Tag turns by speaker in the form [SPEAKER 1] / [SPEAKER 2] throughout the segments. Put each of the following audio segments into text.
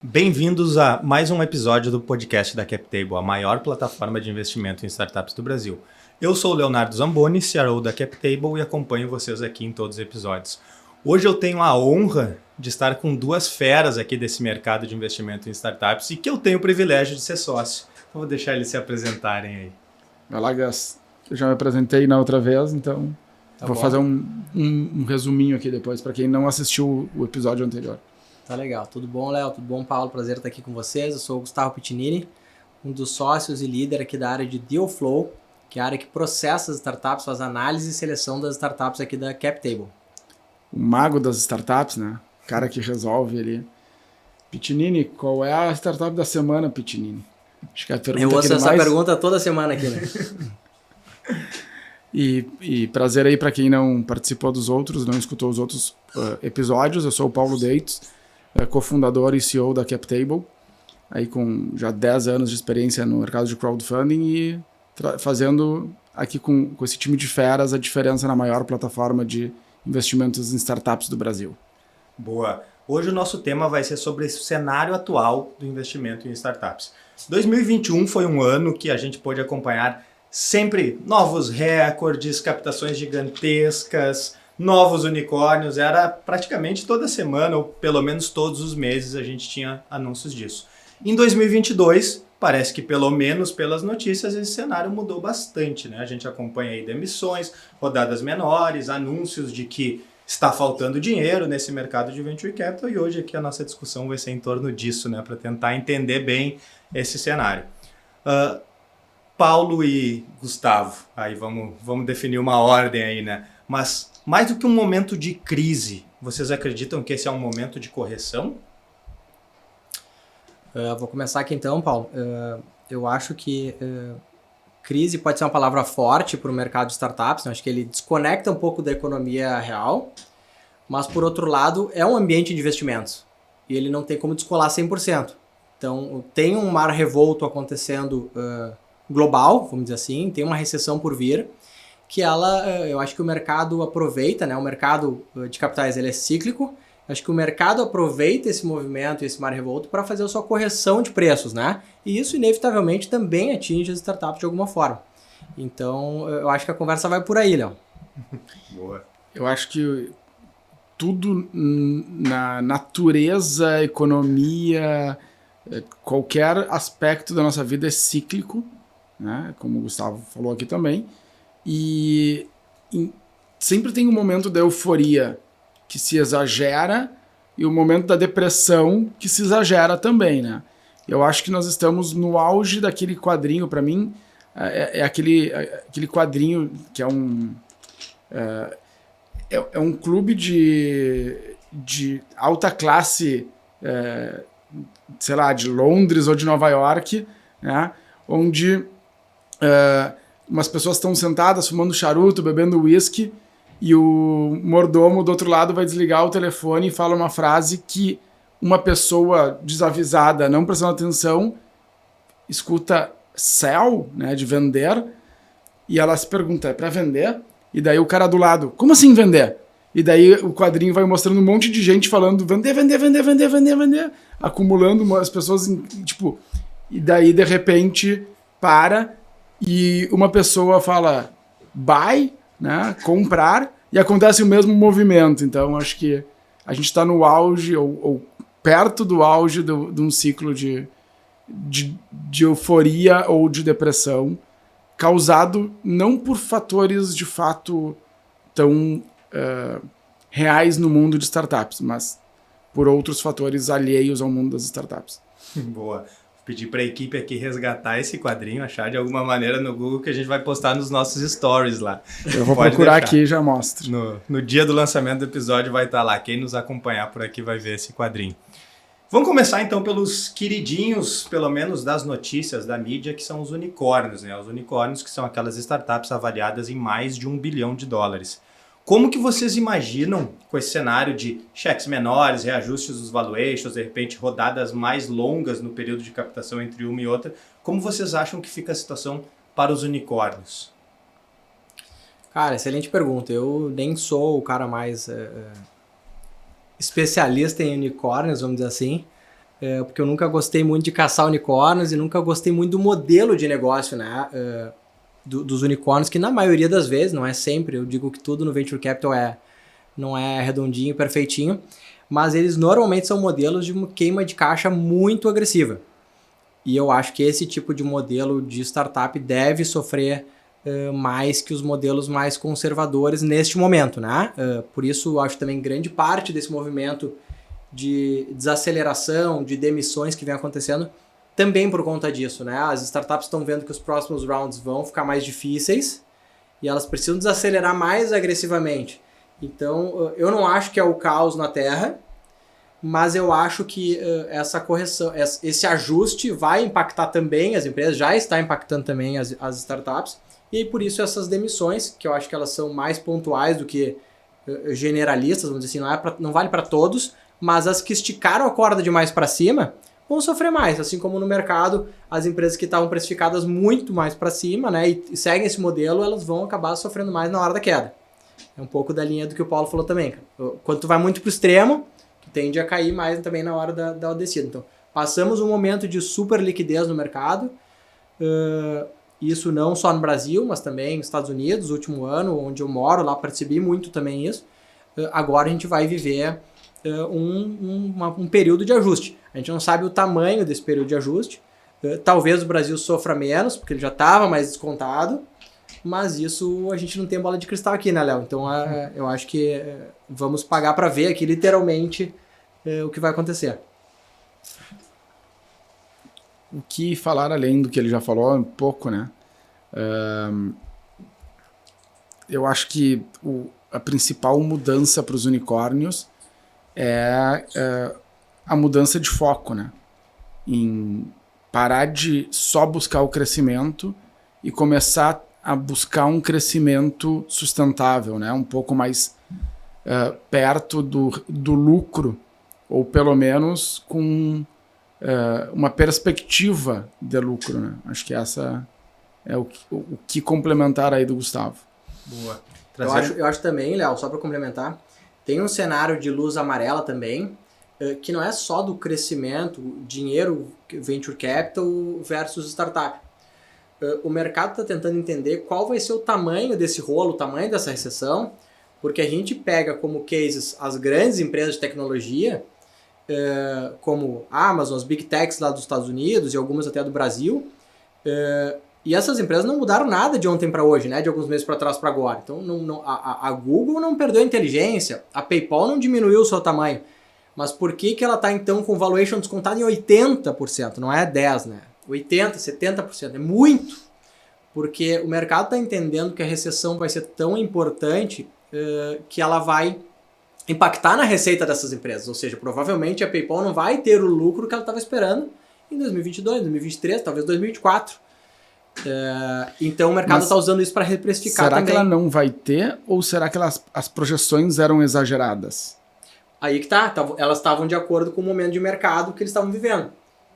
[SPEAKER 1] Bem-vindos a mais um episódio do podcast da CapTable, a maior plataforma de investimento em startups do Brasil. Eu sou o Leonardo Zamboni, CRO da CapTable, e acompanho vocês aqui em todos os episódios. Hoje eu tenho a honra de estar com duas feras aqui desse mercado de investimento em startups e que eu tenho o privilégio de ser sócio. Eu vou deixar eles se apresentarem aí.
[SPEAKER 2] Vai lá, Gus. Eu já me apresentei na outra vez, então vou fazer um resuminho aqui depois para quem não assistiu o episódio anterior.
[SPEAKER 3] Tá legal. Tudo bom, Léo? Tudo bom, Paulo? Prazer estar aqui com vocês. Eu sou o Gustavo Piccinini, um dos sócios e líder aqui da área de Deal Flow, que é a área que processa as startups, faz análise e seleção das startups aqui da CapTable.
[SPEAKER 2] O mago das startups, né? O cara que resolve ali. Piccinini, qual é a startup da semana, Piccinini? Acho que é a pergunta
[SPEAKER 3] eu ouço essa
[SPEAKER 2] mais...
[SPEAKER 3] pergunta toda semana aqui, né?
[SPEAKER 2] E prazer aí para quem não participou dos outros, não escutou os outros episódios. Eu sou o Paulo Deitos, cofundador e CEO da CapTable, aí com já 10 anos de experiência no mercado de crowdfunding e fazendo aqui com esse time de feras a diferença na maior plataforma de investimentos em startups do Brasil.
[SPEAKER 1] Boa! Hoje o nosso tema vai ser sobre esse cenário atual do investimento em startups. 2021 foi um ano que a gente pôde acompanhar sempre novos recordes, captações gigantescas, novos unicórnios. Era praticamente toda semana, ou pelo menos todos os meses, a gente tinha anúncios disso. Em 2022, parece que pelo menos pelas notícias, esse cenário mudou bastante, né? A gente acompanha aí demissões, rodadas menores, anúncios de que está faltando dinheiro nesse mercado de venture capital, e hoje aqui a nossa discussão vai ser em torno disso, né? Para tentar entender bem esse cenário. Paulo e Gustavo, aí vamos definir uma ordem aí, né? Mas mais do que um momento de crise, vocês acreditam que esse é um momento de correção?
[SPEAKER 3] Vou começar aqui então, Paulo. Eu acho que crise pode ser uma palavra forte para o mercado de startups, né? Acho que ele desconecta um pouco da economia real, mas por outro lado é um ambiente de investimentos e ele não tem como descolar 100%. Então tem um mar revolto acontecendo global, vamos dizer assim, tem uma recessão por vir, que eu acho que o mercado aproveita, né? O mercado de capitais ele é cíclico, acho que o mercado aproveita esse movimento, esse mar revolto para fazer a sua correção de preços, né? E isso inevitavelmente também atinge as startups de alguma forma. Então eu acho que a conversa vai por aí, Léo.
[SPEAKER 1] Boa.
[SPEAKER 2] Eu acho que tudo na natureza, economia, qualquer aspecto da nossa vida é cíclico, né? Como o Gustavo falou aqui também, e sempre tem um momento da euforia que se exagera e o momento da depressão que se exagera também, né? Eu acho que nós estamos no auge daquele quadrinho, para mim, aquele quadrinho que é um clube de alta classe, sei lá, de Londres ou de Nova York, né? Onde umas pessoas estão sentadas fumando charuto, bebendo uísque, e o mordomo do outro lado vai desligar o telefone e fala uma frase que uma pessoa desavisada, não prestando atenção, escuta sell, né, de vender, e ela se pergunta, é para vender? E daí o cara do lado, como assim vender? E daí o quadrinho vai mostrando um monte de gente falando vender, vender, vender, vender, vender, vender, acumulando as pessoas, tipo, e daí de repente para e uma pessoa fala buy, né, comprar, e acontece o mesmo movimento. Então acho que a gente está no auge ou perto do auge de um ciclo de euforia ou de depressão, causado não por fatores de fato tão reais no mundo de startups, mas por outros fatores alheios ao mundo das startups.
[SPEAKER 1] Boa. Pedir para a equipe aqui resgatar esse quadrinho, achar de alguma maneira no Google, que a gente vai postar nos nossos stories lá.
[SPEAKER 2] Eu vou procurar aqui e já mostro.
[SPEAKER 1] No dia do lançamento do episódio vai estar lá. Quem nos acompanhar por aqui vai ver esse quadrinho. Vamos começar então pelos queridinhos, pelo menos das notícias da mídia, que são os unicórnios, né? Os unicórnios que são aquelas startups avaliadas em mais de $1 bilhão. Como que vocês imaginam, com esse cenário de cheques menores, reajustes dos valuations, de repente rodadas mais longas no período de captação entre uma e outra, como vocês acham que fica a situação para os unicórnios?
[SPEAKER 3] Cara, excelente pergunta. Eu nem sou o cara mais especialista em unicórnios, vamos dizer assim, porque eu nunca gostei muito de caçar unicórnios e nunca gostei muito do modelo de negócio, né, dos unicórnios, que na maioria das vezes, não é sempre, eu digo que tudo no Venture Capital não é redondinho, perfeitinho, mas eles normalmente são modelos de uma queima de caixa muito agressiva. E eu acho que esse tipo de modelo de startup deve sofrer mais que os modelos mais conservadores neste momento, né? Por isso, eu acho também grande parte desse movimento de desaceleração, de demissões que vem acontecendo, também por conta disso, né? As startups estão vendo que os próximos rounds vão ficar mais difíceis e elas precisam desacelerar mais agressivamente. Então, eu não acho que é o caos na Terra, mas eu acho que essa correção, esse ajuste vai impactar também as empresas, já está impactando também as startups, e aí por isso essas demissões, que eu acho que elas são mais pontuais do que generalistas, vamos dizer assim, não vale para todos, mas as que esticaram a corda demais para cima vão sofrer mais, assim como no mercado, as empresas que estavam precificadas muito mais para cima, né, e seguem esse modelo, elas vão acabar sofrendo mais na hora da queda. É um pouco da linha do que o Paulo falou também, cara. Quando tu vai muito pro extremo, tu tende a cair mais também na hora da descida. Então, passamos um momento de super liquidez no mercado, isso não só no Brasil, mas também nos Estados Unidos, no último ano, onde eu moro, lá percebi muito também isso. Agora a gente vai viver um período de ajuste. A gente não sabe o tamanho desse período de ajuste. Talvez o Brasil sofra menos, porque ele já estava mais descontado, mas isso a gente não tem bola de cristal aqui, né, Léo? Então eu acho que vamos pagar para ver aqui literalmente o que vai acontecer.
[SPEAKER 2] O que falar além do que ele já falou é um pouco, né? Eu acho que a principal mudança para os unicórnios é a mudança de foco, né? Em parar de só buscar o crescimento e começar a buscar um crescimento sustentável, né? Um pouco mais perto do lucro, ou pelo menos com uma perspectiva de lucro, né? Acho que essa é o que complementar aí do Gustavo.
[SPEAKER 1] Boa.
[SPEAKER 3] Eu acho também, Léo, só para complementar, tem um cenário de luz amarela também, que não é só do crescimento, dinheiro, venture capital versus startup. O mercado está tentando entender qual vai ser o tamanho desse rolo, o tamanho dessa recessão, porque a gente pega como cases as grandes empresas de tecnologia, como a Amazon, as Big Techs lá dos Estados Unidos e algumas até do Brasil, e essas empresas não mudaram nada de ontem para hoje, né? De alguns meses para trás para agora. Então a Google não perdeu a inteligência, a PayPal não diminuiu o seu tamanho, mas por que ela está então com valuation descontado em 80%? Não é 10%, né? 80%, 70%, é muito, porque o mercado está entendendo que a recessão vai ser tão importante que ela vai impactar na receita dessas empresas, ou seja, provavelmente a PayPal não vai ter o lucro que ela estava esperando em 2022, 2023, talvez 2024. Então o mercado está usando isso para reprecificar também.
[SPEAKER 2] Será que ela não vai ter, ou será que as projeções eram exageradas?
[SPEAKER 3] Aí que tá, elas estavam de acordo com o momento de mercado que eles estavam vivendo,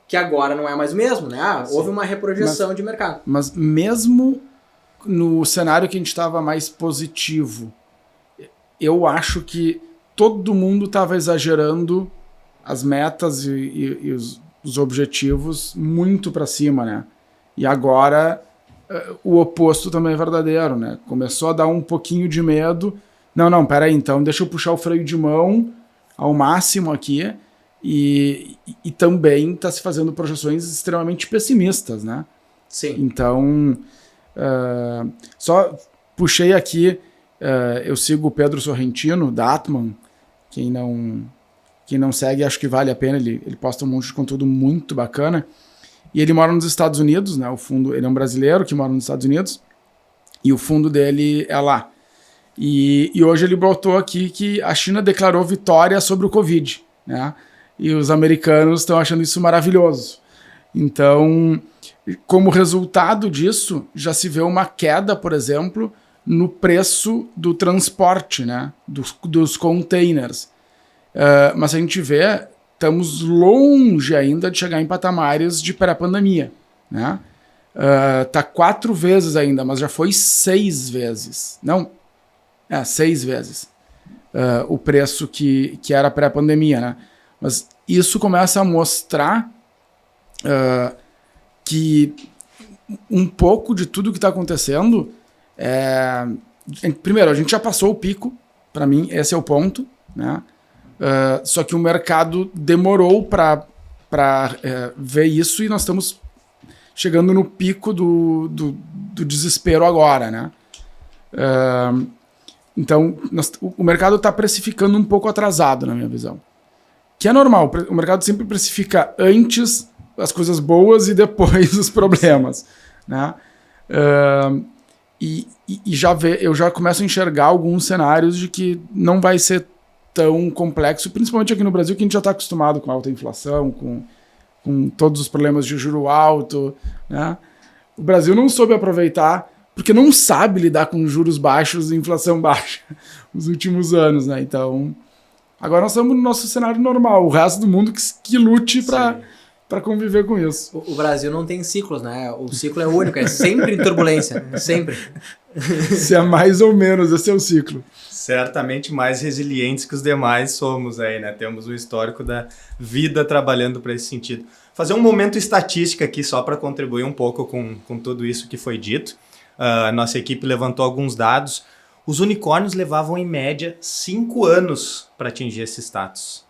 [SPEAKER 3] que agora não é mais o mesmo, né? Houve uma reprojeção de mercado.
[SPEAKER 2] Mas mesmo no cenário que a gente estava mais positivo, eu acho que todo mundo estava exagerando as metas e os objetivos muito para cima, né? E agora o oposto também é verdadeiro, né? Começou a dar um pouquinho de medo. Não, peraí, então deixa eu puxar o freio de mão ao máximo aqui. E também está se fazendo projeções extremamente pessimistas, né?
[SPEAKER 3] Sim.
[SPEAKER 2] Então, só puxei aqui, eu sigo o Pedro Sorrentino, da Atman. Quem não segue, acho que vale a pena, ele posta um monte de conteúdo muito bacana. E ele mora nos Estados Unidos, né? O fundo, ele é um brasileiro que mora nos Estados Unidos, e o fundo dele é lá. E hoje ele botou aqui que a China declarou vitória sobre o Covid, né? E os americanos estão achando isso maravilhoso. Então, como resultado disso, já se vê uma queda, por exemplo, no preço do transporte, né? Dos containers. Mas a gente vê, estamos longe ainda de chegar em patamares de pré-pandemia, né? Tá 4 vezes ainda, mas já foi 6 vezes. Não, 6 vezes. o preço que era pré-pandemia, né? Mas isso começa a mostrar que um pouco de tudo que está acontecendo primeiro, a gente já passou o pico, para mim, esse é o ponto, né? Só que o mercado demorou para ver isso e nós estamos chegando no pico do desespero agora, né? Então, o mercado está precificando um pouco atrasado, na minha visão. Que é normal, o mercado sempre precifica antes as coisas boas e depois os problemas, né? Eu já começo a enxergar alguns cenários de que não vai ser tão complexo, principalmente aqui no Brasil, que a gente já está acostumado com alta inflação, com todos os problemas de juro alto, né? O Brasil não soube aproveitar, porque não sabe lidar com juros baixos e inflação baixa nos últimos anos, né? Então, agora nós estamos no nosso cenário normal, o resto do mundo que lute para conviver com isso.
[SPEAKER 3] O Brasil não tem ciclos, né? O ciclo é único, é sempre em turbulência, sempre.
[SPEAKER 2] Se é mais ou menos, esse é o ciclo.
[SPEAKER 1] Certamente mais resilientes que os demais somos aí, né? Temos um histórico da vida trabalhando para esse sentido. Fazer um momento estatística aqui só para contribuir um pouco com tudo isso que foi dito. A nossa equipe levantou alguns dados. Os unicórnios levavam em média 5 anos para atingir esse status.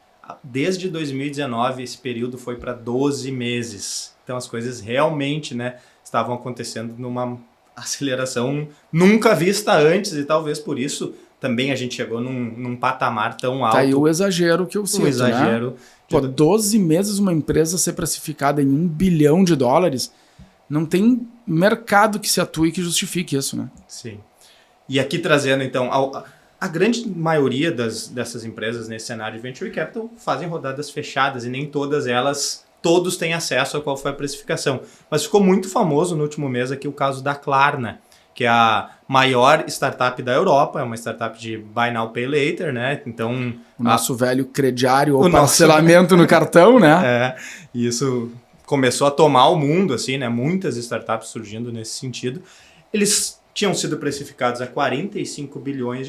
[SPEAKER 1] Desde 2019, esse período foi para 12 meses. Então as coisas realmente, né, estavam acontecendo numa aceleração nunca vista antes e talvez por isso também a gente chegou num patamar tão alto.
[SPEAKER 2] Tá aí o exagero que eu cito,
[SPEAKER 1] exagero.
[SPEAKER 2] Né? Pô, 12 meses uma empresa ser precificada em $1 bilhão, não tem mercado que se atue que justifique isso, né?
[SPEAKER 1] Sim. E aqui trazendo, então, a grande maioria dessas empresas nesse cenário de Venture Capital fazem rodadas fechadas e nem todos têm acesso a qual foi a precificação. Mas ficou muito famoso no último mês aqui o caso da Klarna, que é a maior startup da Europa, é uma startup de Buy Now, Pay Later, né? Então,
[SPEAKER 2] o nosso velho crediário ou parcelamento no cartão, né?
[SPEAKER 1] E isso começou a tomar o mundo, assim, né? Muitas startups surgindo nesse sentido. Eles tinham sido precificados a $45 bilhões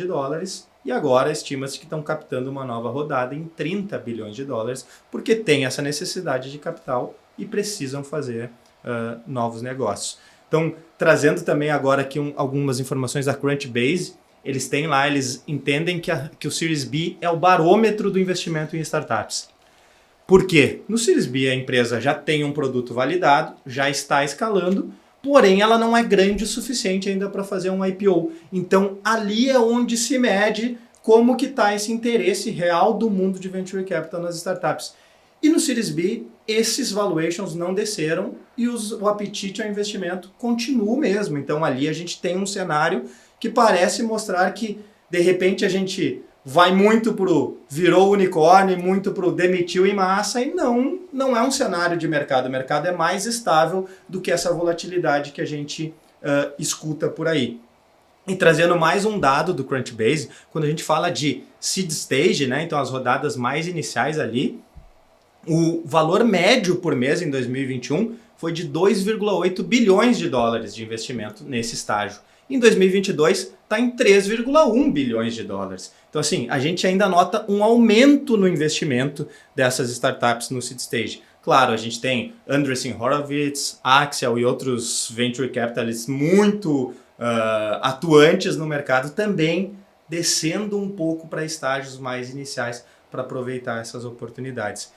[SPEAKER 1] e agora estima-se que estão captando uma nova rodada em $30 bilhões, porque tem essa necessidade de capital e precisam fazer novos negócios. Então, trazendo também agora aqui algumas informações da Crunchbase, eles entendem que o Series B é o barômetro do investimento em startups. Por quê? No Series B a empresa já tem um produto validado, já está escalando, porém ela não é grande o suficiente ainda para fazer um IPO. Então, ali é onde se mede como que está esse interesse real do mundo de Venture Capital nas startups. E no Series B, esses valuations não desceram e o apetite ao investimento continua o mesmo. Então ali a gente tem um cenário que parece mostrar que, de repente, a gente vai muito pro virou unicórnio, muito pro demitiu em massa e não é um cenário de mercado. O mercado é mais estável do que essa volatilidade que a gente escuta por aí. E trazendo mais um dado do Crunchbase, quando a gente fala de seed stage, né, então as rodadas mais iniciais ali, o valor médio por mês em 2021 foi de $2,8 bilhões de investimento nesse estágio. Em 2022 está em $3,1 bilhões. Então assim, a gente ainda nota um aumento no investimento dessas startups no seed stage. Claro, a gente tem Andreessen Horowitz, Axel e outros venture capitalists muito atuantes no mercado também descendo um pouco para estágios mais iniciais para aproveitar essas oportunidades.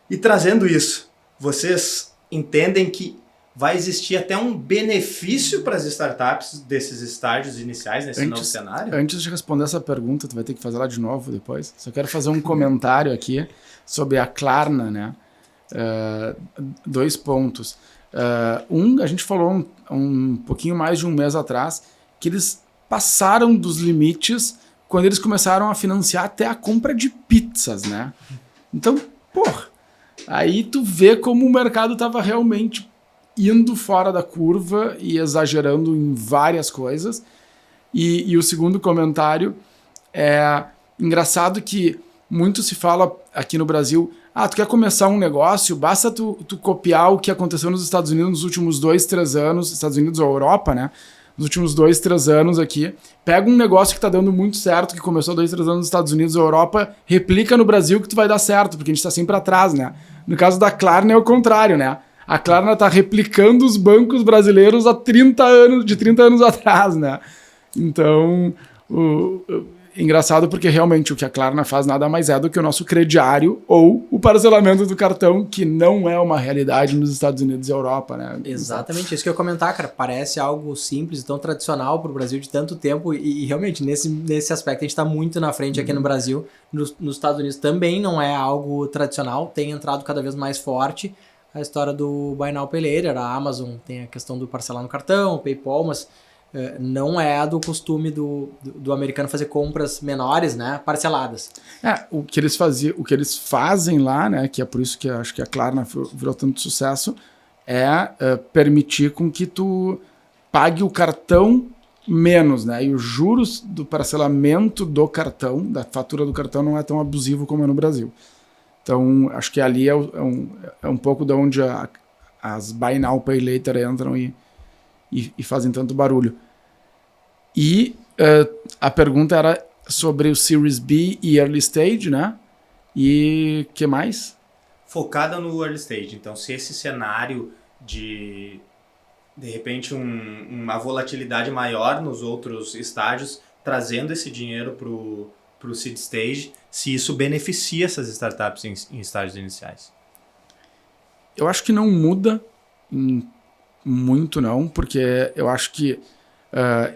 [SPEAKER 1] E trazendo isso, vocês entendem que vai existir até um benefício para as startups desses estágios iniciais nesse novo cenário?
[SPEAKER 2] Antes de responder essa pergunta, tu vai ter que fazer ela de novo depois. Só quero fazer um comentário aqui sobre a Klarna, né? 2 pontos. A gente falou um pouquinho mais de um mês atrás que eles passaram dos limites quando eles começaram a financiar até a compra de pizzas, né? Então, aí tu vê como o mercado estava realmente indo fora da curva e exagerando em várias coisas. E o segundo comentário é engraçado que muito se fala aqui no Brasil, tu quer começar um negócio, basta tu copiar o que aconteceu nos Estados Unidos nos últimos 2, 3 anos, Estados Unidos ou Europa, né? nos últimos 2, 3 anos aqui. Pega um negócio que está dando muito certo, que começou 2, 3 anos nos Estados Unidos ou Europa, replica no Brasil que tu vai dar certo, porque a gente está sempre atrás, né? No caso da Klarna é o contrário, né? A Klarna está replicando os bancos brasileiros há 30 anos atrás, né? Então, engraçado porque realmente o que a Klarna faz nada mais é do que o nosso crediário ou o parcelamento do cartão, que não é uma realidade nos Estados Unidos e Europa, né?
[SPEAKER 3] Exatamente, isso que eu ia comentar, cara. Parece algo simples, tão tradicional para o Brasil de tanto tempo e realmente nesse aspecto a gente está muito na frente aqui no Brasil. Nos Estados Unidos também não é algo tradicional, tem entrado cada vez mais forte. A história do Buy Now Pay Later, a Amazon tem a questão do parcelar no cartão, o PayPal, mas não é do costume do americano fazer compras menores, né, parceladas.
[SPEAKER 2] O que eles fazem lá, né, que é por isso que eu acho que a Klarna virou tanto sucesso, é permitir com que tu pague o cartão menos, né, e os juros do parcelamento do cartão, da fatura do cartão, não é tão abusivo como é no Brasil. Então, acho que ali é um pouco de onde as Buy Now, Pay Later entram e fazem tanto barulho. E a pergunta era sobre o Series B e Early Stage, né? E o que mais?
[SPEAKER 1] Focada no Early Stage. Então, se esse cenário de repente, uma volatilidade maior nos outros estágios, trazendo esse dinheiro para o seed stage, se isso beneficia essas startups em estágios iniciais.
[SPEAKER 2] Eu acho que não muda muito, não, porque eu acho que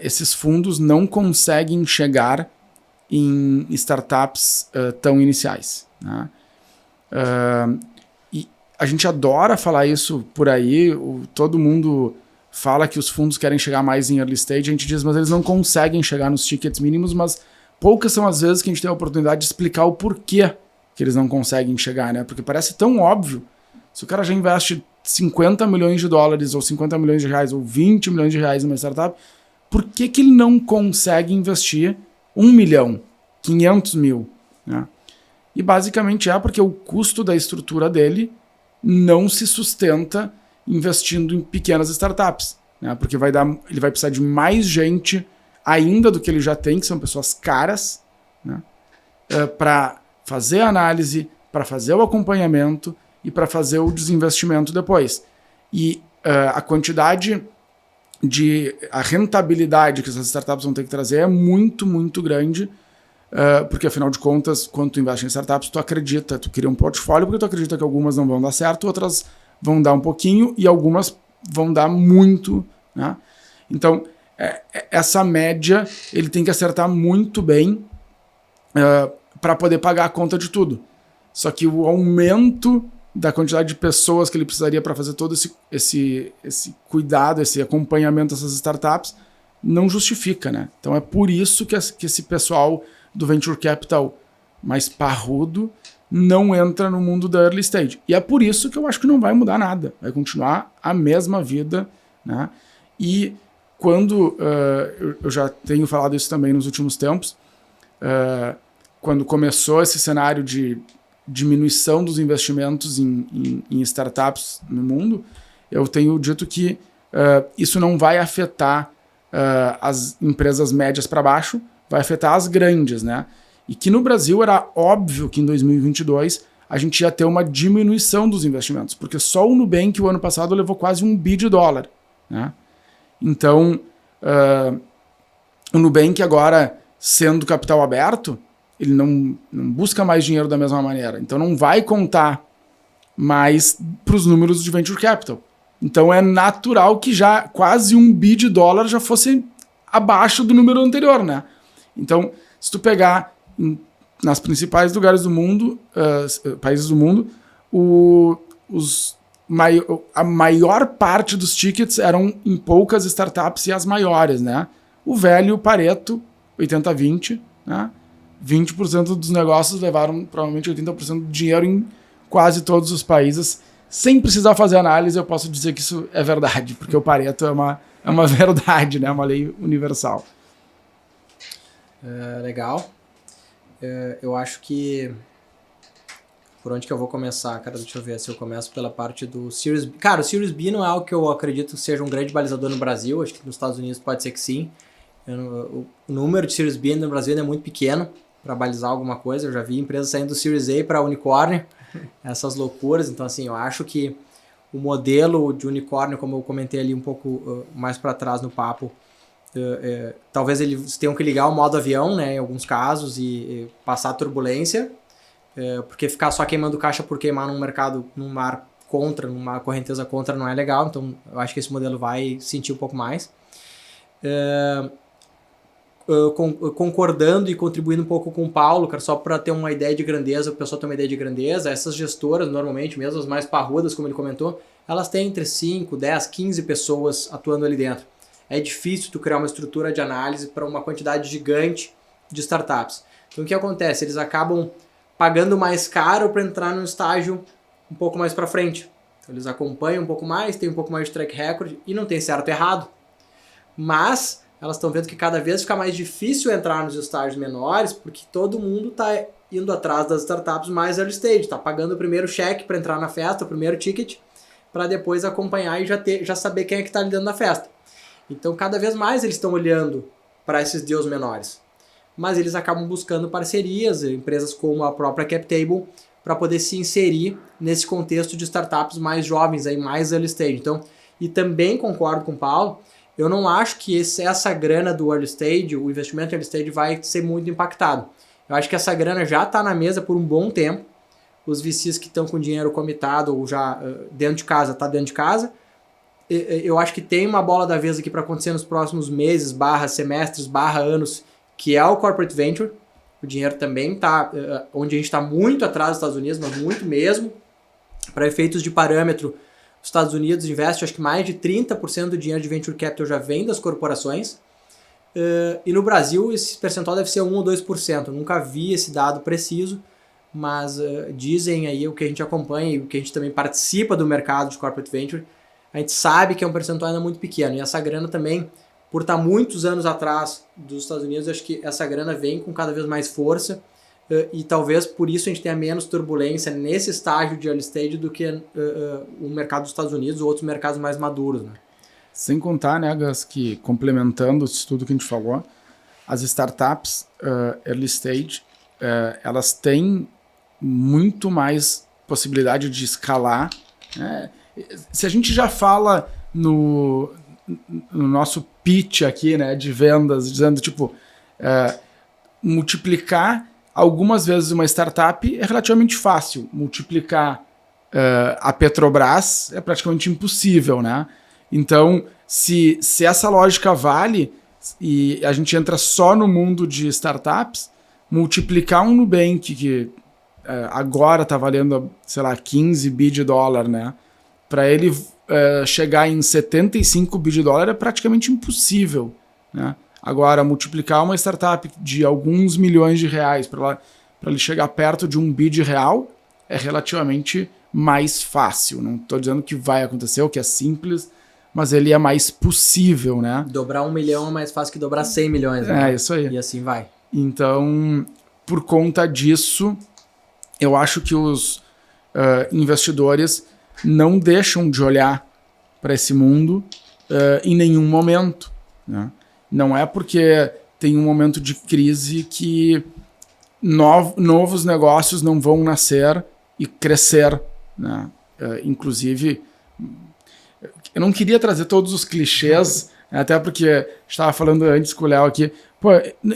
[SPEAKER 2] esses fundos não conseguem chegar em startups tão iniciais, né? E a gente adora falar isso por aí, todo mundo fala que os fundos querem chegar mais em early stage, a gente diz, mas eles não conseguem chegar nos tickets mínimos, mas poucas são as vezes que a gente tem a oportunidade de explicar o porquê que eles não conseguem chegar, né? Porque parece tão óbvio. Se o cara já investe 50 milhões de dólares, ou 50 milhões de reais, ou 20 milhões de reais numa startup, por que ele não consegue investir 1 milhão, 500 mil, né? E basicamente porque o custo da estrutura dele não se sustenta investindo em pequenas startups, né? Porque ele vai precisar de mais gente ainda do que ele já tem, que são pessoas caras, né? Para fazer a análise, para fazer o acompanhamento e para fazer o desinvestimento depois. E a quantidade a rentabilidade que essas startups vão ter que trazer é muito, muito grande, porque afinal de contas, quando tu investe em startups, tu cria um portfólio, porque tu acredita que algumas não vão dar certo, outras vão dar um pouquinho e algumas vão dar muito, né? Então, essa média ele tem que acertar muito bem para poder pagar a conta de tudo. Só que o aumento da quantidade de pessoas que ele precisaria para fazer todo esse cuidado, esse acompanhamento dessas startups, não justifica, né? Então é por isso que esse pessoal do Venture Capital mais parrudo não entra no mundo da Early Stage. E é por isso que eu acho que não vai mudar nada. Vai continuar a mesma vida, né? E quando, eu já tenho falado isso também nos últimos tempos, quando começou esse cenário de diminuição dos investimentos em startups no mundo, eu tenho dito que isso não vai afetar as empresas médias para baixo, vai afetar as grandes, né? E que no Brasil era óbvio que em 2022 a gente ia ter uma diminuição dos investimentos, porque só o Nubank o ano passado levou quase $1 bilhão, né? Então, o Nubank agora, sendo capital aberto, ele não busca mais dinheiro da mesma maneira. Então não vai contar mais para os números de Venture Capital. Então é natural que já quase $1 bilhão já fosse abaixo do número anterior, né? Então, se tu pegar nas principais lugares do mundo, países do mundo, a maior parte dos tickets eram em poucas startups e as maiores, né? O velho Pareto, 80-20, né? 20% dos negócios levaram provavelmente 80% do dinheiro em quase todos os países. Sem precisar fazer análise, eu posso dizer que isso é verdade, porque o Pareto é uma verdade, né? Uma lei universal.
[SPEAKER 3] Legal. Eu acho que Por onde que eu vou começar, cara? Deixa eu ver se eu começo pela parte do Series B. Cara, o Series B não é algo que eu acredito que seja um grande balizador no Brasil. Acho que nos Estados Unidos pode ser que sim. O número de Series B no Brasil ainda é muito pequeno para balizar alguma coisa. Eu já vi empresas saindo do Series A para unicórnio. Essas loucuras. Então, assim, eu acho que o modelo de unicórnio, como eu comentei ali um pouco mais para trás no papo, talvez eles tenham que ligar o modo avião, né, em alguns casos, e passar turbulência. Porque ficar só queimando caixa por queimar num mercado, num mar contra, numa correnteza contra, não é legal. Então, eu acho que esse modelo vai sentir um pouco mais. Concordando e contribuindo um pouco com o Paulo, cara, só para ter uma ideia de grandeza, o pessoal tem uma ideia de grandeza, essas gestoras, normalmente, mesmo as mais parrudas, como ele comentou, elas têm entre 5, 10, 15 pessoas atuando ali dentro. É difícil tu criar uma estrutura de análise para uma quantidade gigante de startups. Então, o que acontece? Eles acabam pagando mais caro para entrar num estágio um pouco mais para frente. Então, eles acompanham um pouco mais, têm um pouco mais de track record e não tem certo e errado. Mas elas estão vendo que cada vez fica mais difícil entrar nos estágios menores porque todo mundo está indo atrás das startups mais early stage, está pagando o primeiro cheque para entrar na festa, o primeiro ticket, para depois acompanhar e já saber quem é que está ali dentro da festa. Então, cada vez mais eles estão olhando para esses deals menores. Mas eles acabam buscando parcerias, empresas como a própria CapTable, para poder se inserir nesse contexto de startups mais jovens, aí, mais early stage. Então, e também concordo com o Paulo, eu não acho que essa grana do early stage, o investimento early stage, vai ser muito impactado. Eu acho que essa grana já está na mesa por um bom tempo. Os VCs que estão com dinheiro comitado ou já dentro de casa, está dentro de casa. Eu acho que tem uma bola da vez aqui para acontecer nos próximos meses, semestres, anos, que é o Corporate Venture. O dinheiro também está, onde a gente está muito atrás dos Estados Unidos, mas muito mesmo. Para efeitos de parâmetro, os Estados Unidos investem, acho que mais de 30% do dinheiro de Venture Capital já vem das corporações. E no Brasil, esse percentual deve ser 1 ou 2%. Eu nunca vi esse dado preciso, mas dizem aí o que a gente acompanha e o que a gente também participa do mercado de Corporate Venture, a gente sabe que é um percentual ainda muito pequeno. E essa grana também, por estar muitos anos atrás dos Estados Unidos, acho que essa grana vem com cada vez mais força e talvez por isso a gente tenha menos turbulência nesse estágio de early stage do que o mercado dos Estados Unidos ou outros mercados mais maduros, né?
[SPEAKER 2] Sem contar, né, Gus, que complementando isso tudo que a gente falou, as startups early stage, elas têm muito mais possibilidade de escalar, né? Se a gente já fala no nosso pitch aqui, né, de vendas, dizendo tipo, multiplicar algumas vezes uma startup é relativamente fácil. Multiplicar a Petrobras é praticamente impossível, né? Então, se essa lógica vale e a gente entra só no mundo de startups, multiplicar um Nubank que agora está valendo, sei lá, 15 bi de dólar, né? Para ele chegar em 75 bi de dólar é praticamente impossível, né? Agora, multiplicar uma startup de alguns milhões de reais para ele chegar perto de 1 bi de real é relativamente mais fácil. Não estou dizendo que vai acontecer, ou que é simples, mas ele é mais possível, né?
[SPEAKER 3] Dobrar 1 milhão é mais fácil que dobrar 100 milhões. Né?
[SPEAKER 2] Isso aí.
[SPEAKER 3] E assim vai.
[SPEAKER 2] Então, por conta disso, eu acho que os investidores não deixam de olhar para esse mundo em nenhum momento, né? Não é porque tem um momento de crise que novos negócios não vão nascer e crescer, né? Inclusive, eu não queria trazer todos os clichês, até porque estava falando antes com o Léo aqui, pô,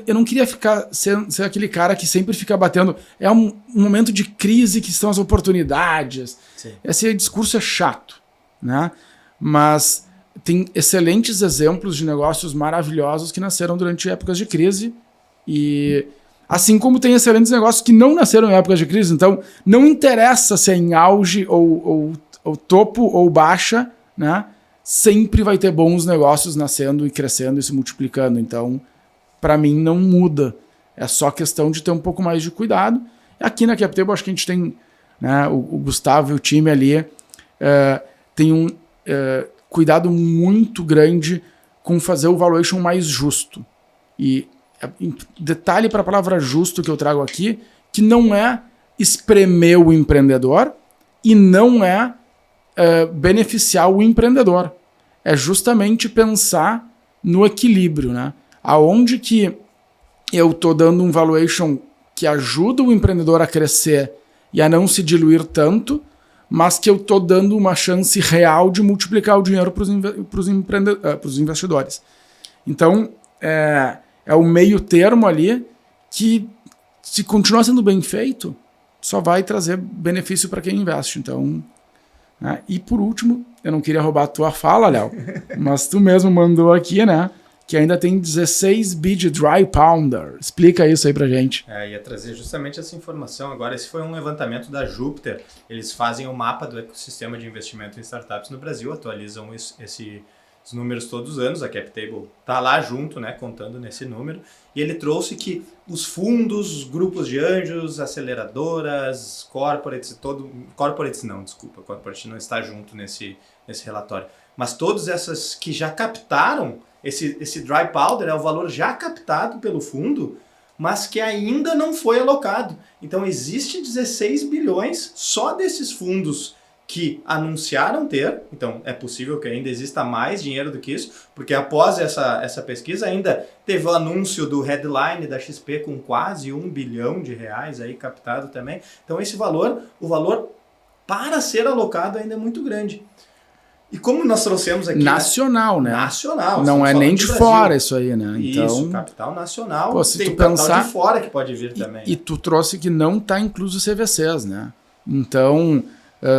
[SPEAKER 2] eu não queria ser aquele cara que sempre fica batendo. É um momento de crise que estão as oportunidades. Sim. Esse discurso é chato, né? Mas tem excelentes exemplos de negócios maravilhosos que nasceram durante épocas de crise e assim como tem excelentes negócios que não nasceram em épocas de crise. Então, não interessa se é em auge ou topo ou baixa, né? Sempre vai ter bons negócios nascendo e crescendo e se multiplicando. Então, para mim, não muda. É só questão de ter um pouco mais de cuidado. Aqui na CapTable, acho que a gente tem, né, o Gustavo e o time ali tem um cuidado muito grande com fazer o valuation mais justo. E detalhe para a palavra justo que eu trago aqui, que não é espremer o empreendedor e não é beneficiar o empreendedor. É justamente pensar no equilíbrio, né? Aonde que eu estou dando um valuation que ajuda o empreendedor a crescer e a não se diluir tanto, mas que eu estou dando uma chance real de multiplicar o dinheiro para os investidores. Então, é o meio termo ali que, se continuar sendo bem feito, só vai trazer benefício para quem investe. Então, né? E por último, eu não queria roubar a tua fala, Léo, mas tu mesmo mandou aqui, né? Que ainda tem 16 bi de dry powder. Explica isso aí pra gente.
[SPEAKER 1] Ia trazer justamente essa informação. Agora, esse foi um levantamento da Júpiter. Eles fazem o mapa do ecossistema de investimento em startups no Brasil, atualizam esses números todos os anos. A CapTable está lá junto, né, contando nesse número. E ele trouxe que os fundos, os grupos de anjos, aceleradoras, corporate não está junto nesse relatório. Mas todas essas que já captaram, esse dry powder é o valor já captado pelo fundo, mas que ainda não foi alocado. Então existe 16 bilhões só desses fundos que anunciaram ter. Então é possível que ainda exista mais dinheiro do que isso, porque após essa pesquisa ainda teve o anúncio do headline da XP com quase R$1 bilhão aí captado também. Então o valor para ser alocado ainda é muito grande. E como nós trouxemos aqui...
[SPEAKER 2] Nacional, né?
[SPEAKER 1] Nacional.
[SPEAKER 2] Não é nem de fora isso aí, né?
[SPEAKER 1] Então, isso, capital nacional. Se tem capital de fora que pode vir também.
[SPEAKER 2] E tu trouxe que não está incluso CVCs, né? Então,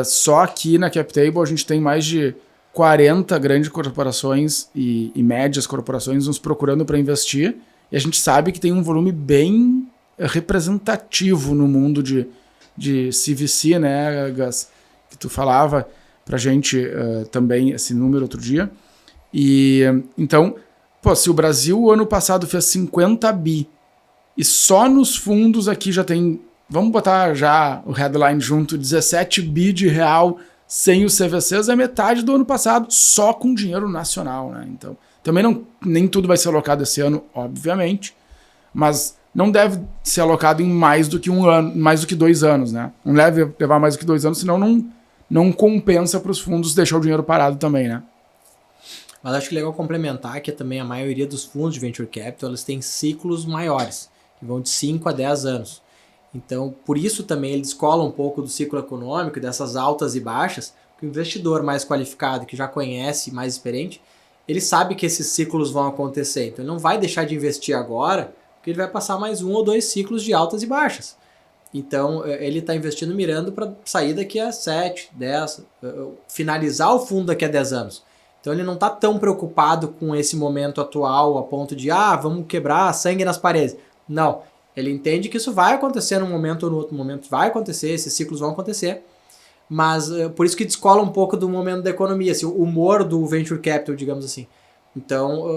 [SPEAKER 2] só aqui na CapTable a gente tem mais de 40 grandes corporações e médias corporações nos procurando para investir. E a gente sabe que tem um volume bem representativo no mundo de CVC, né, Gus? Que tu falava pra gente também esse número outro dia. E então, se o Brasil ano passado fez 50 bi e só nos fundos aqui já tem, vamos botar já o headline junto, 17 bi de real sem os CVCs, é metade do ano passado só com dinheiro nacional, né? Então, também nem tudo vai ser alocado esse ano, obviamente, mas não deve ser alocado em mais do que 1 ano, mais do que 2 anos, né? Não deve levar mais do que 2 anos, senão não compensa para os fundos deixar o dinheiro parado também, né?
[SPEAKER 3] Mas acho que é legal complementar que também a maioria dos fundos de Venture Capital eles têm ciclos maiores, que vão de 5 a 10 anos. Então, por isso também ele descola um pouco do ciclo econômico, dessas altas e baixas, porque o investidor mais qualificado, que já conhece, mais experiente, ele sabe que esses ciclos vão acontecer. Então, ele não vai deixar de investir agora, porque ele vai passar mais 1 ou 2 ciclos de altas e baixas. Então, ele está investindo mirando para sair daqui a 7, 10, finalizar o fundo daqui a 10 anos. Então, ele não está tão preocupado com esse momento atual, a ponto de, vamos quebrar sangue nas paredes. Não, ele entende que isso vai acontecer num momento ou no outro momento, vai acontecer, esses ciclos vão acontecer, mas por isso que descola um pouco do momento da economia, assim, o humor do Venture Capital, digamos assim. Então,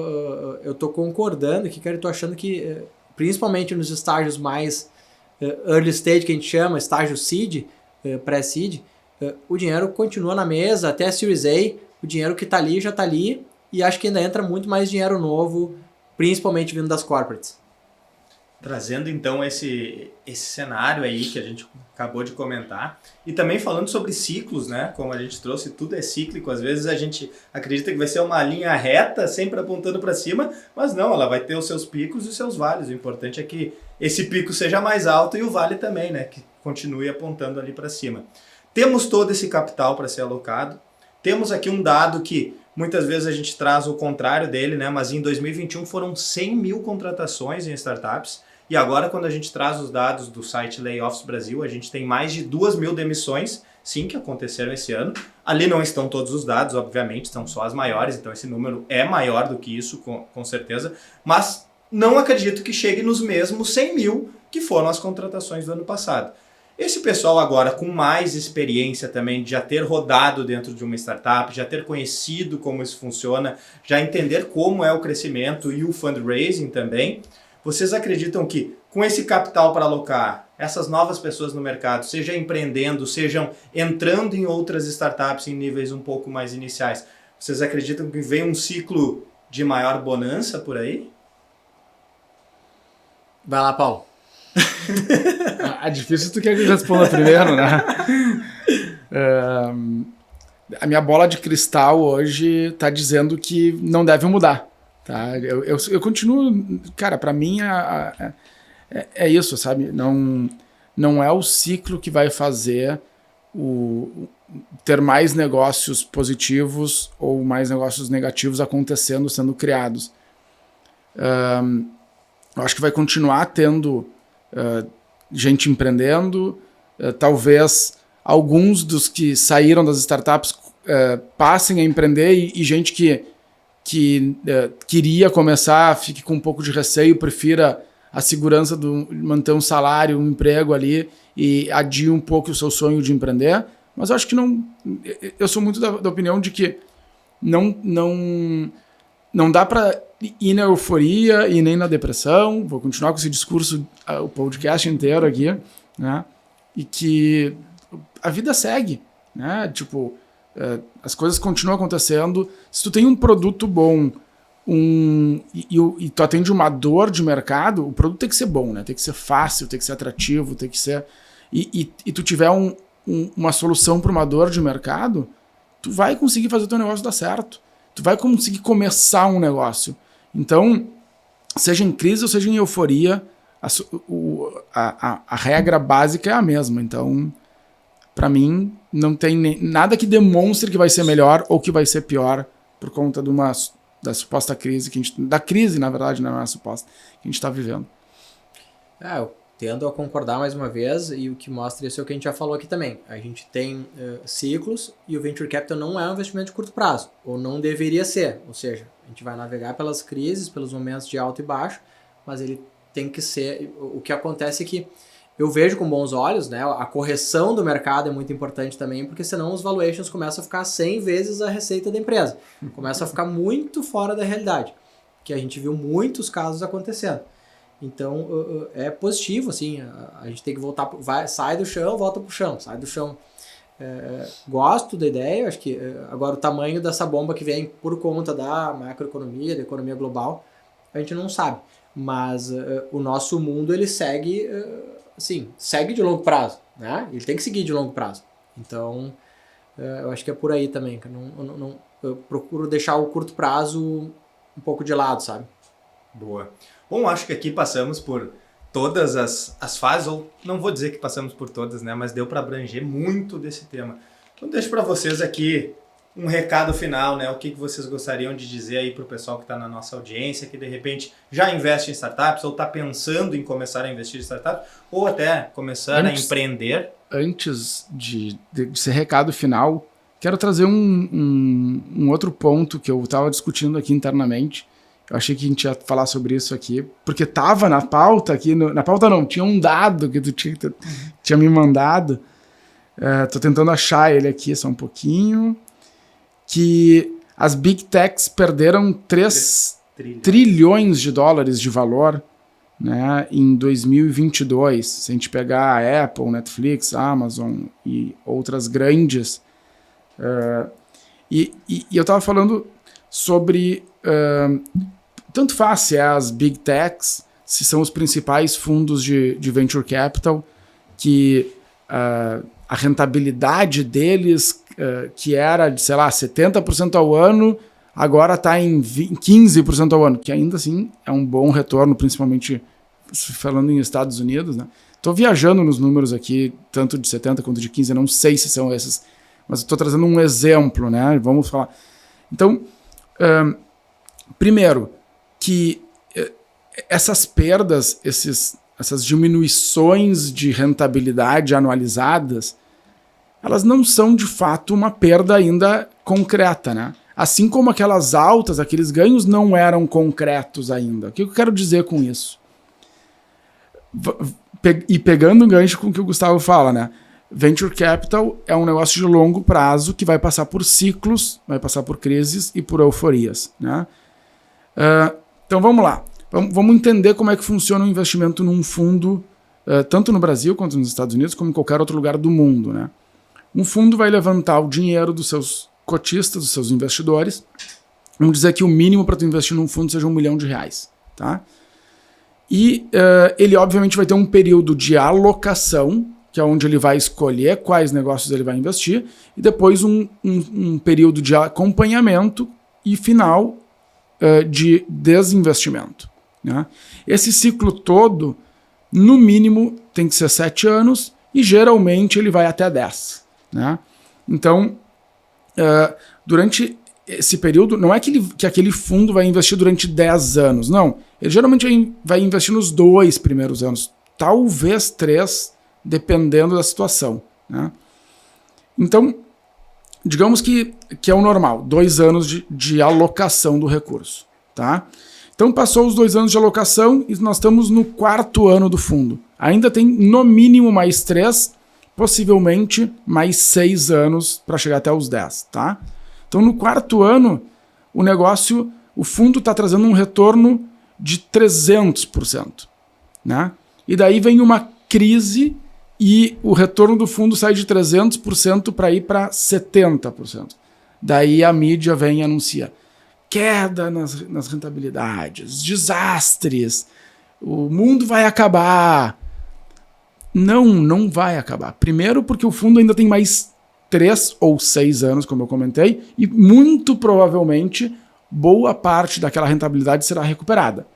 [SPEAKER 3] eu estou concordando aqui, cara, eu estou achando que, principalmente nos estágios mais early stage, que a gente chama, estágio seed, pré-seed, o dinheiro continua na mesa, até a Series A, o dinheiro que está ali já está ali, e acho que ainda entra muito mais dinheiro novo, principalmente vindo das corporates.
[SPEAKER 1] Trazendo então esse cenário aí que a gente acabou de comentar, e também falando sobre ciclos, né? Como a gente trouxe, tudo é cíclico, às vezes a gente acredita que vai ser uma linha reta, sempre apontando para cima, mas não, ela vai ter os seus picos e os seus vales. O importante é que esse pico seja mais alto e o vale também, né? Que continue apontando ali para cima. Temos todo esse capital para ser alocado, temos aqui um dado que muitas vezes a gente traz o contrário dele, né? Mas em 2021 foram 100 mil contratações em startups. E agora, quando a gente traz os dados do site Layoffs Brasil, a gente tem mais de 2 mil demissões, sim, que aconteceram esse ano. Ali não estão todos os dados, obviamente, são só as maiores, então esse número é maior do que isso, com certeza. Mas não acredito que chegue nos mesmos 100 mil que foram as contratações do ano passado. Esse pessoal agora com mais experiência também, de já ter rodado dentro de uma startup, já ter conhecido como isso funciona, já entender como é o crescimento e o fundraising também, vocês acreditam que com esse capital para alocar, essas novas pessoas no mercado, seja empreendendo, sejam entrando em outras startups em níveis um pouco mais iniciais, vocês acreditam que vem um ciclo de maior bonança por aí?
[SPEAKER 3] Vai lá, Paulo.
[SPEAKER 2] É difícil tu quer que eu responda primeiro, né? A minha bola de cristal hoje tá dizendo que não deve mudar, tá? Eu continuo... Cara, pra mim é isso, sabe? Não é o ciclo que vai fazer ter mais negócios positivos ou mais negócios negativos acontecendo, sendo criados. Eu acho que vai continuar tendo gente empreendendo, talvez alguns dos que saíram das startups passem a empreender e gente que queria começar fique com um pouco de receio, prefira a segurança de manter um salário, um emprego ali e adie um pouco o seu sonho de empreender. Mas eu acho que não... Eu sou muito da opinião de que não dá para ir na euforia e nem na depressão. Vou continuar com esse discurso o podcast inteiro aqui, né? E que a vida segue, né? Tipo, as coisas continuam acontecendo. Se tu tem um produto bom e tu atende uma dor de mercado, o produto tem que ser bom, né? Tem que ser fácil, tem que ser atrativo, tem que ser... E tu tiver uma solução para uma dor de mercado, tu vai conseguir fazer o teu negócio dar certo. Tu vai conseguir começar um negócio. Então, seja em crise ou seja em euforia, a regra básica é a mesma. Então, para mim, não tem nada que demonstre que vai ser melhor ou que vai ser pior por conta da suposta crise, da crise, na verdade, não é suposta, que a gente está vivendo.
[SPEAKER 3] Eu tendo a concordar mais uma vez, e o que mostra isso é o que a gente já falou aqui também. A gente tem ciclos e o Venture Capital não é um investimento de curto prazo, ou não deveria ser. Ou seja, a gente vai navegar pelas crises, pelos momentos de alto e baixo, mas ele tem que ser... O que acontece é que eu vejo com bons olhos, né? A correção do mercado é muito importante também, porque senão os valuations começam a ficar 100 vezes a receita da empresa. Começa a ficar muito fora da realidade, que a gente viu muitos casos acontecendo. Então, é positivo, assim, a gente tem que voltar, sai do chão, volta pro chão, sai do chão. Gosto da ideia, acho que agora o tamanho dessa bomba que vem por conta da macroeconomia, da economia global, a gente não sabe. Mas o nosso mundo, ele segue, segue de longo prazo, né? Ele tem que seguir de longo prazo. Então, eu acho que é por aí também, que eu procuro deixar o curto prazo um pouco de lado, sabe?
[SPEAKER 1] Boa. Bom, acho que aqui passamos por todas as fases, ou não vou dizer que passamos por todas, né? Mas deu para abranger muito desse tema. Então deixo para vocês aqui um recado final, né? O que vocês gostariam de dizer aí para o pessoal que está na nossa audiência, que de repente já investe em startups, ou está pensando em começar a investir em startups, ou até começar a empreender. Antes
[SPEAKER 2] de ser recado final, quero trazer um outro ponto que eu estava discutindo aqui internamente. Eu achei que a gente ia falar sobre isso aqui, porque tava na pauta aqui, na pauta não, tinha um dado que tu tinha me mandado, tô tentando achar ele aqui só um pouquinho, que as Big Techs perderam 3 trilhões de dólares de valor, né, em 2022, se a gente pegar a Apple, Netflix, Amazon e outras grandes, e eu tava falando sobre... tanto faz se é as Big Techs, se são os principais fundos de Venture Capital, que a rentabilidade deles, que era de, sei lá, 70% ao ano, agora está em 15% ao ano, que ainda assim é um bom retorno, principalmente falando em Estados Unidos, né? Estou viajando nos números aqui, tanto de 70 quanto de 15, eu não sei se são esses, mas estou trazendo um exemplo, né? Vamos falar. Então, primeiro, que essas perdas, essas diminuições de rentabilidade anualizadas, elas não são de fato uma perda ainda concreta, né? Assim como aquelas altas, aqueles ganhos não eram concretos ainda. O que eu quero dizer com isso? E pegando um gancho com o que o Gustavo fala, né? Venture Capital é um negócio de longo prazo que vai passar por ciclos, vai passar por crises e por euforias, né? Então vamos lá, vamos entender como é que funciona o investimento num fundo, tanto no Brasil quanto nos Estados Unidos, como em qualquer outro lugar do mundo, né? Um fundo vai levantar o dinheiro dos seus cotistas, dos seus investidores. Vamos dizer que o mínimo para tu investir num fundo seja R$1 milhão, tá? E ele, obviamente, vai ter um período de alocação, que é onde ele vai escolher quais negócios ele vai investir, e depois um período de acompanhamento e final de desinvestimento. Né? Esse ciclo todo, no mínimo, tem que ser 7 anos e geralmente ele vai até 10. Né? Então, durante esse período, não é que aquele fundo vai investir durante 10 anos, não. Ele geralmente vai investir nos 2 primeiros anos, talvez 3, dependendo da situação. Né? Então, digamos que é o normal, 2 anos de alocação do recurso. Tá? Então, passou os 2 anos de alocação e nós estamos no 4º ano do fundo. Ainda tem, no mínimo, mais 3, possivelmente mais 6 anos para chegar até os 10. Tá? Então, no 4º ano, o fundo está trazendo um retorno de 300%. Né? E daí vem uma crise e o retorno do fundo sai de 300% para ir para 70%. Daí a mídia vem e anuncia queda nas rentabilidades, desastres, o mundo vai acabar. Não vai acabar. Primeiro porque o fundo ainda tem mais 3 ou 6 anos, como eu comentei, e muito provavelmente boa parte daquela rentabilidade será recuperada.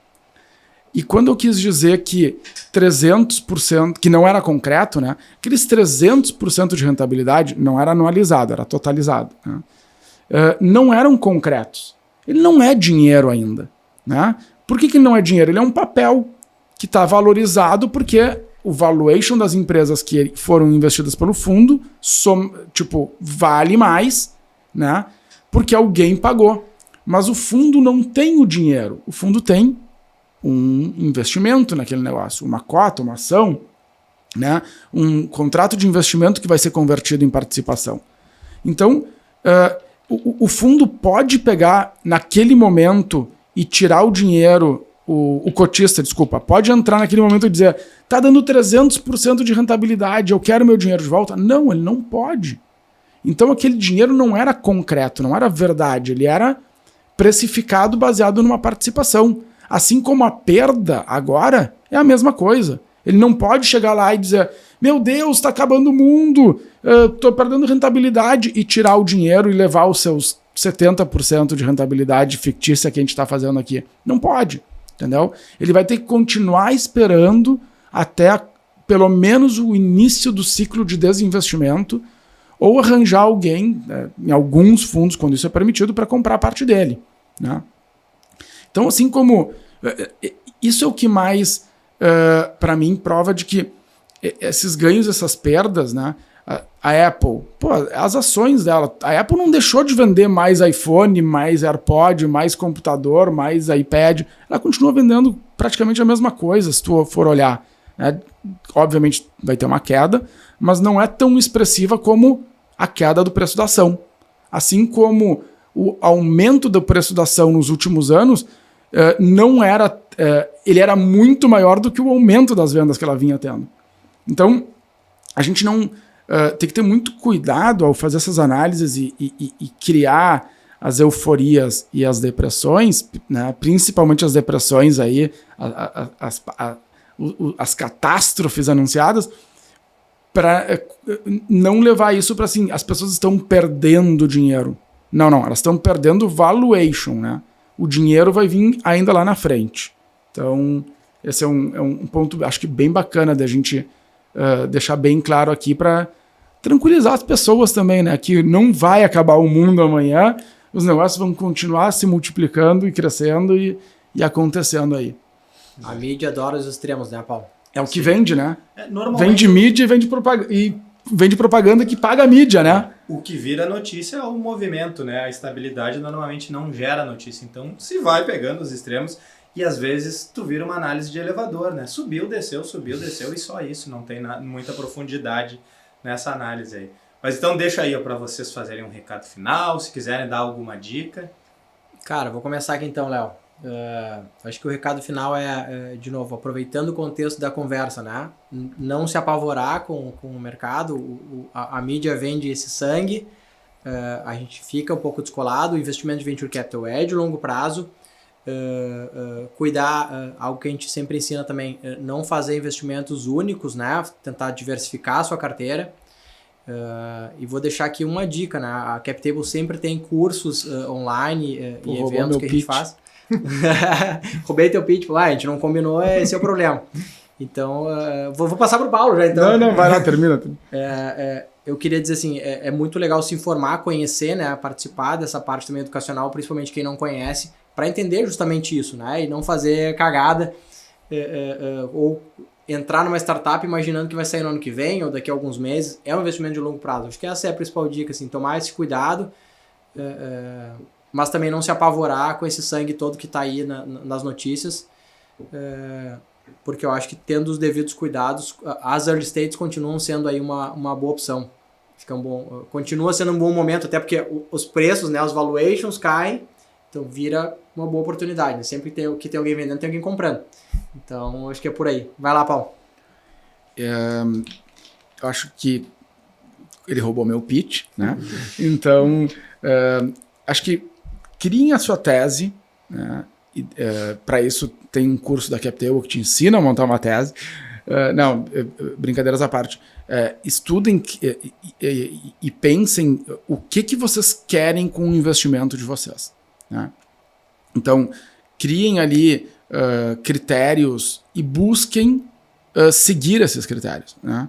[SPEAKER 2] E quando eu quis dizer que 300%, que não era concreto, né, aqueles 300% de rentabilidade não era anualizado, era totalizado. Né, não eram concretos. Ele não é dinheiro ainda. Né? Por que ele não é dinheiro? Ele é um papel que está valorizado porque o valuation das empresas que foram investidas pelo fundo vale mais, né? Porque alguém pagou. Mas o fundo não tem o dinheiro. O fundo tem um investimento naquele negócio, uma cota, uma ação, né? Um contrato de investimento que vai ser convertido em participação. Então, o fundo pode pegar naquele momento e tirar o dinheiro, o cotista, pode entrar naquele momento e dizer, tá dando 300% de rentabilidade, eu quero meu dinheiro de volta. Não, ele não pode. Então aquele dinheiro não era concreto, não era verdade, ele era precificado baseado numa participação. Assim como a perda agora é a mesma coisa. Ele não pode chegar lá e dizer, meu Deus, está acabando o mundo, estou perdendo rentabilidade, e tirar o dinheiro e levar os seus 70% de rentabilidade fictícia que a gente está fazendo aqui. Não pode, entendeu? Ele vai ter que continuar esperando até pelo menos o início do ciclo de desinvestimento ou arranjar alguém, em alguns fundos, quando isso é permitido, para comprar parte dele. Né? Então, assim como... Isso é o que mais, para mim, prova de que esses ganhos, essas perdas, né? A Apple, as ações dela, a Apple não deixou de vender mais iPhone, mais AirPod, mais computador, mais iPad, ela continua vendendo praticamente a mesma coisa, se tu for olhar. Né? Obviamente vai ter uma queda, mas não é tão expressiva como a queda do preço da ação. Assim como o aumento do preço da ação nos últimos anos ele era muito maior do que o aumento das vendas que ela vinha tendo. Então, a gente não tem que ter muito cuidado ao fazer essas análises e criar as euforias e as depressões, né? Principalmente as depressões aí, as catástrofes anunciadas, para não levar isso para assim, as pessoas estão perdendo dinheiro. Não, elas estão perdendo valuation, né? O dinheiro vai vir ainda lá na frente. Então, esse é um ponto, acho que bem bacana da gente deixar bem claro aqui para tranquilizar as pessoas também, né? Que não vai acabar o mundo amanhã, os negócios vão continuar se multiplicando e crescendo e acontecendo aí.
[SPEAKER 3] A mídia adora os extremos, né, Paulo?
[SPEAKER 2] É o que vende, né?
[SPEAKER 1] Normalmente...
[SPEAKER 2] Vende mídia e vende propaganda que paga a mídia, né?
[SPEAKER 1] O que vira notícia é o movimento, né? A estabilidade normalmente não gera notícia. Então, se vai pegando os extremos e às vezes tu vira uma análise de elevador, né? Subiu, desceu e só isso. Não tem muita profundidade nessa análise aí. Mas então deixa aí para vocês fazerem um recado final, se quiserem dar alguma dica.
[SPEAKER 3] Cara, vou começar aqui então, Léo. Acho que o recado final é, de novo, aproveitando o contexto da conversa, né? Não se apavorar com o mercado, a mídia vende esse sangue, a gente fica um pouco descolado, o investimento de Venture Capital é de longo prazo, cuidar, algo que a gente sempre ensina também, não fazer investimentos únicos, né? Tentar diversificar a sua carteira. E vou deixar aqui uma dica, né? A CapTable sempre tem cursos online e eventos que a gente faz. Roubei teu pitch, a gente não combinou, esse é o problema. Então, vou passar pro Paulo já, então.
[SPEAKER 2] Não, vai lá, termina.
[SPEAKER 3] Eu queria dizer assim, é muito legal se informar, conhecer, né, participar dessa parte também educacional, principalmente quem não conhece, para entender justamente isso, né, e não fazer cagada, ou entrar numa startup imaginando que vai sair no ano que vem ou daqui a alguns meses. É um investimento de longo prazo. Acho que essa é a principal dica, assim, tomar esse cuidado, mas também não se apavorar com esse sangue todo que está aí nas notícias, porque eu acho que tendo os devidos cuidados, as early stages continuam sendo aí uma boa opção. Continua sendo um bom momento, até porque os preços, né, os valuations caem, então vira uma boa oportunidade, né? Sempre que tem alguém vendendo, tem alguém comprando. Então, acho que é por aí. Vai lá, Paulo.
[SPEAKER 2] Eu acho que ele roubou meu pitch, né? Então, acho que criem a sua tese, né? Para isso tem um curso da CapTable que te ensina a montar uma tese. Brincadeiras à parte. Estudem e pensem o que vocês querem com o investimento de vocês, né? Então, criem ali critérios e busquem seguir esses critérios, né?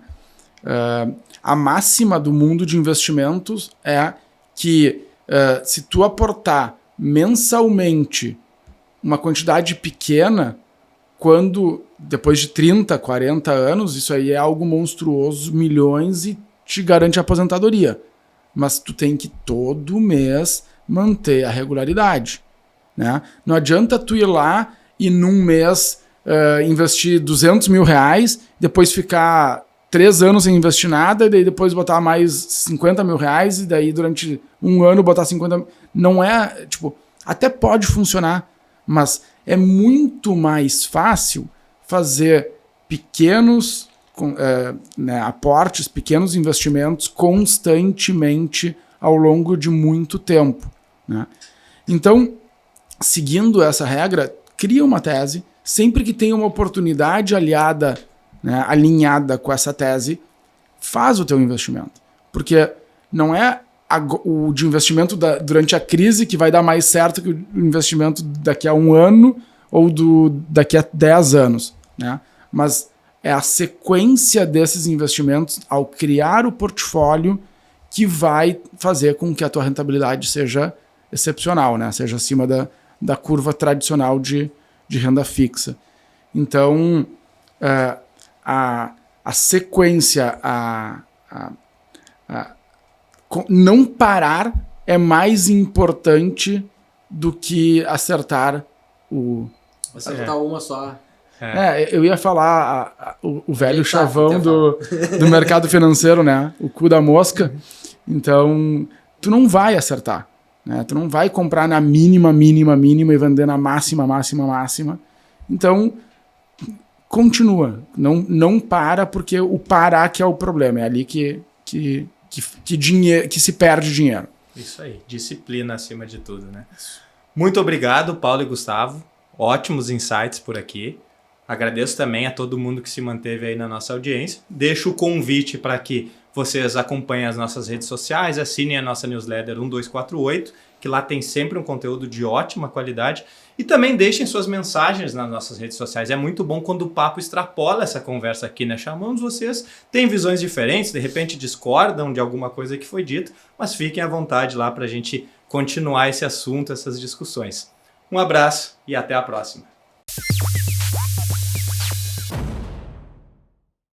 [SPEAKER 2] A máxima do mundo de investimentos é que se tu aportar mensalmente uma quantidade pequena, quando depois de 30, 40 anos, isso aí é algo monstruoso, milhões, e te garante a aposentadoria. Mas tu tem que todo mês manter a regularidade, né? Não adianta tu ir lá e num mês investir R$200 mil, depois ficar 3 anos sem investir nada, e daí depois botar mais R$50 mil, e daí durante um ano botar 50 mil. Não é, até pode funcionar, mas é muito mais fácil fazer pequenos aportes, pequenos investimentos constantemente ao longo de muito tempo, né? Então, seguindo essa regra, cria uma tese, sempre que tenha uma oportunidade aliada, né, alinhada com essa tese, faz o teu investimento. Porque não é o de investimento durante a crise que vai dar mais certo que o investimento daqui a 1 ano ou daqui a 10 anos, né? Mas é a sequência desses investimentos ao criar o portfólio que vai fazer com que a tua rentabilidade seja excepcional, né? Seja acima da curva tradicional de renda fixa. Então, a sequência, não parar é mais importante do que acertar o...
[SPEAKER 3] Acertar uma só.
[SPEAKER 2] Eu ia falar o velho chavão do mercado financeiro, né? O cu da mosca. Então, tu não vai acertar, né? Tu não vai comprar na mínima e vender na máxima. Então, continua. Não para, porque o parar que é o problema. É ali que se perde dinheiro.
[SPEAKER 1] Isso aí. Disciplina acima de tudo, né? Muito obrigado, Paulo e Gustavo. Ótimos insights por aqui. Agradeço também a todo mundo que se manteve aí na nossa audiência. Deixo o convite para que vocês acompanhem as nossas redes sociais, assinem a nossa newsletter 1248, que lá tem sempre um conteúdo de ótima qualidade. E também deixem suas mensagens nas nossas redes sociais. É muito bom quando o papo extrapola essa conversa aqui, né? Chamamos vocês, têm visões diferentes, de repente discordam de alguma coisa que foi dita, mas fiquem à vontade lá para a gente continuar esse assunto, essas discussões. Um abraço e até a próxima.